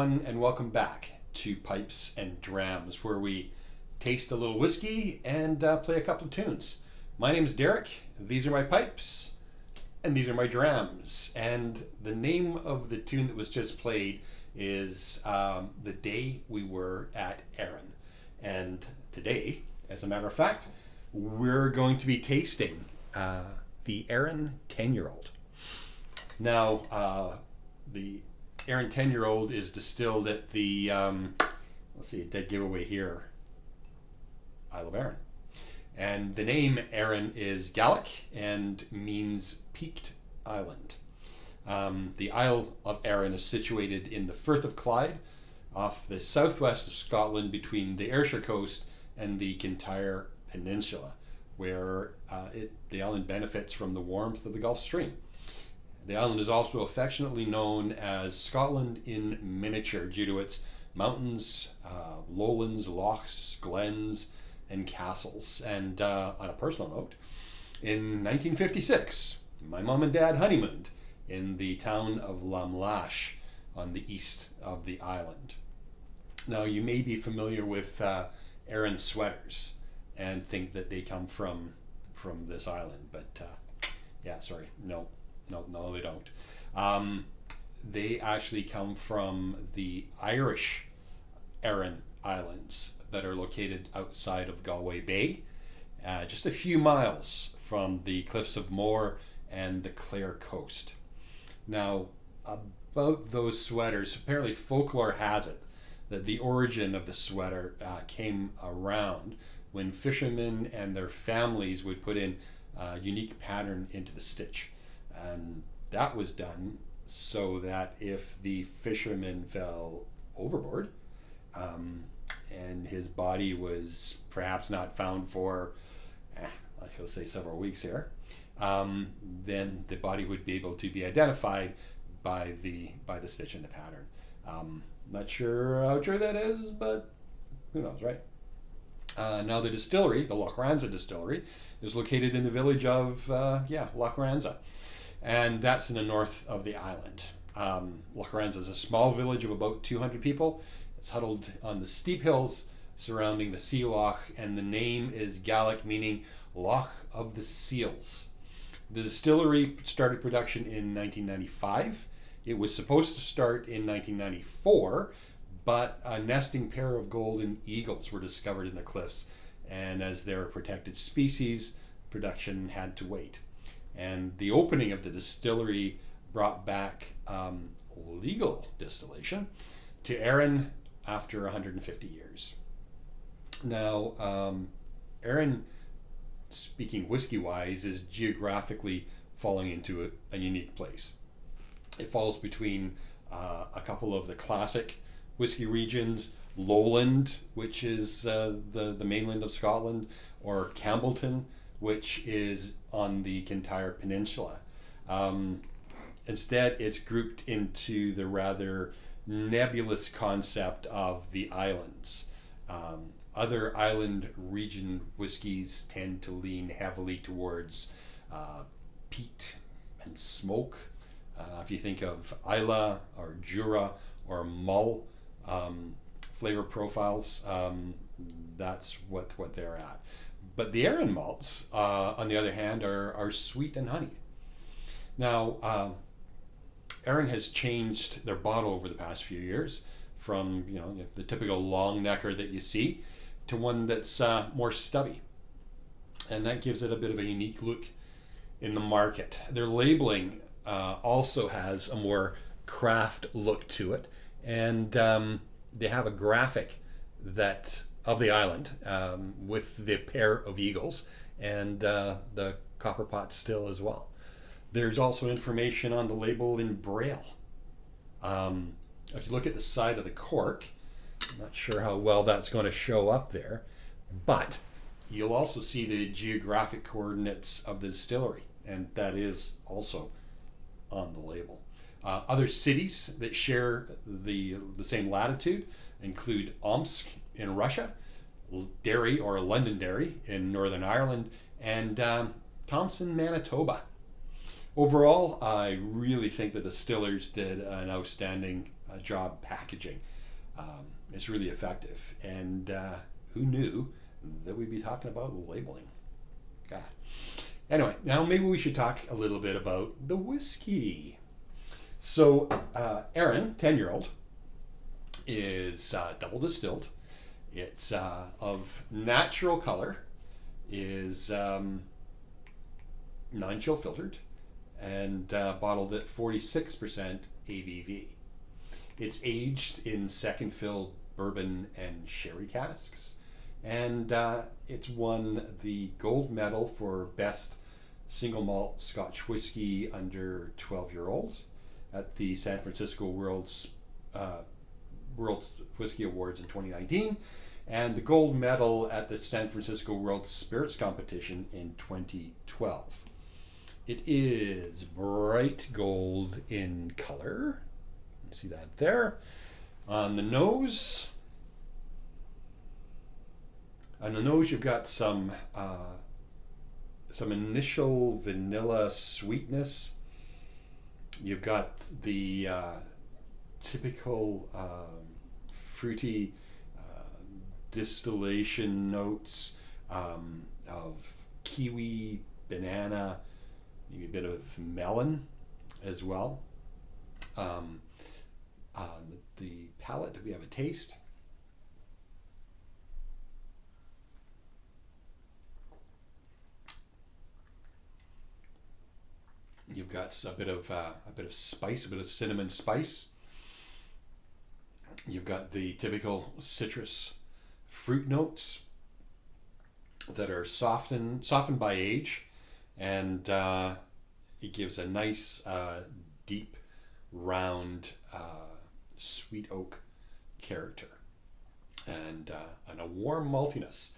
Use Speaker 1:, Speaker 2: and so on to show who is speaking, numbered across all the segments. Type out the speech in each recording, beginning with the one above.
Speaker 1: everyone, and welcome back to Pipes and Drams, where we taste a little whiskey and play a couple of tunes. My name is Derek, these are my pipes, and these are my drams. And the name of the tune that was just played is The Day We Were at Erin. And today, as a matter of fact, we're going to be tasting the Erin 10-year-old. Now, the Erin 10-year-old is distilled at the, let's see, a dead giveaway here, Isle of Erin. And the name Erin is Gaelic and means peaked island. The Isle of Erin is situated in the Firth of Clyde, off the southwest of Scotland between the Ayrshire coast and the Kintyre Peninsula, where the island benefits from the warmth of the Gulf Stream. The island is also affectionately known as Scotland in miniature due to its mountains, lowlands, lochs, glens, and castles. And on a personal note, in 1956, my mom and dad honeymooned in the town of Lamlash on the east of the island. Now, you may be familiar with Erin sweaters and think that they come from this island, but no, they don't. They actually come from the Irish Aran Islands that are located outside of Galway Bay, just a few miles from the Cliffs of Moher and the Clare coast. Now, about those sweaters, apparently folklore has it that the origin of the sweater came around when fishermen and their families would put in a unique pattern into the stitch. And that was done so that if the fisherman fell overboard and his body was perhaps not found for, like I'll say, several weeks here, then the body would be able to be identified by the stitch in the pattern. Not sure how true that is, but who knows, right? Now the distillery, the Loch Ranza distillery, is located in the village of Loch Ranza. And that's in the north of the island. Loch Ranza is a small village of about 200 people. It's huddled on the steep hills surrounding the Sea Loch, and the name is Gaelic, meaning Loch of the Seals. The distillery started production in 1995. It was supposed to start in 1994, but a nesting pair of golden eagles were discovered in the cliffs, and as they're a protected species, production had to wait. And the opening of the distillery brought back legal distillation to Erin after 150 years. Now, Erin, speaking whiskey-wise, is geographically falling into a unique place. It falls between a couple of the classic whiskey regions, Lowland, which is the mainland of Scotland, or Campbellton, which is on the Kintyre Peninsula. Instead, it's grouped into the rather nebulous concept of the islands. Other island region whiskies tend to lean heavily towards peat and smoke. If you think of Islay or Jura or Mull flavor profiles, that's what they're at. But the Erin malts, on the other hand, are sweet and honey. Now, Erin has changed their bottle over the past few years from the typical long necker that you see to one that's more stubby, and that gives it a bit of a unique look in the market. Their labeling also has a more craft look to it, and they have a graphic that of the island with the pair of eagles and the copper pot still as well. There's also information on the label in Braille. If you look at the side of the cork, I'm not sure how well that's going to show up there, but you'll also see the geographic coordinates of the distillery, and that is also on the label. Other cities that share the same latitude include Omsk in Russia, Derry or Londonderry in Northern Ireland, and Thompson, Manitoba. Overall, I really think the distillers did an outstanding job packaging. It's really effective. And who knew that we'd be talking about labeling? God. Anyway, now maybe we should talk a little bit about the whiskey. So, Erin, 10-year-old, is double distilled. It's of natural color, is non-chill filtered, and bottled at 46% ABV. It's aged in second fill bourbon and sherry casks, and it's won the gold medal for best single malt Scotch whiskey under 12-year-olds at the San Francisco World Whiskey Awards in 2019, and the gold medal at the San Francisco World Spirits Competition in 2012. It is bright gold in color. You see that there. On the nose, you've got some initial vanilla sweetness. You've got the typical fruity distillation notes of kiwi, banana, maybe a bit of melon as well. The palate, do we have a taste? You've got a bit of spice, a bit of cinnamon spice. You've got the typical citrus fruit notes that are softened by age, and it gives a nice deep, round, sweet oak character, and a warm maltiness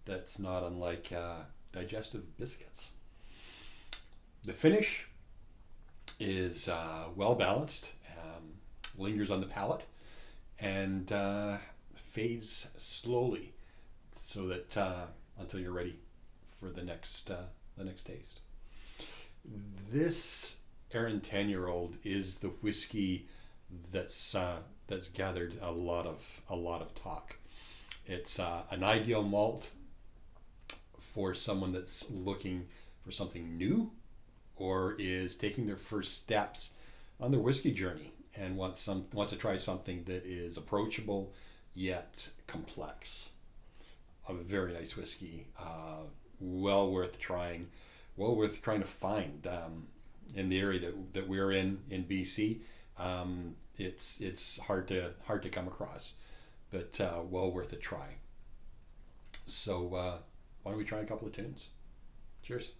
Speaker 1: that's not unlike digestive biscuits. The finish is well balanced, lingers on the palate, and fades slowly, so that until you're ready for the next taste. This Erin 10-year-old is the whiskey that's gathered a lot of talk. It's an ideal malt for someone that's looking for something new, or is taking their first steps on their whiskey journey and wants to try something that is approachable yet complex. A very nice whiskey, well worth trying to find in the area that we're in BC. It's hard to come across, but well worth a try. So why don't we try a couple of tunes? Cheers.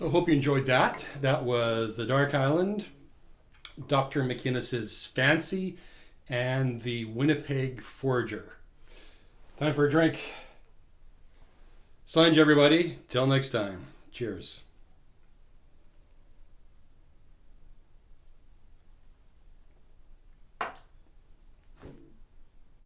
Speaker 1: So I hope you enjoyed that. That was The Dark Island, Dr. McInnes's Fancy, and the Winnipeg Forager. Time for a drink. Signs, everybody. Till next time. Cheers.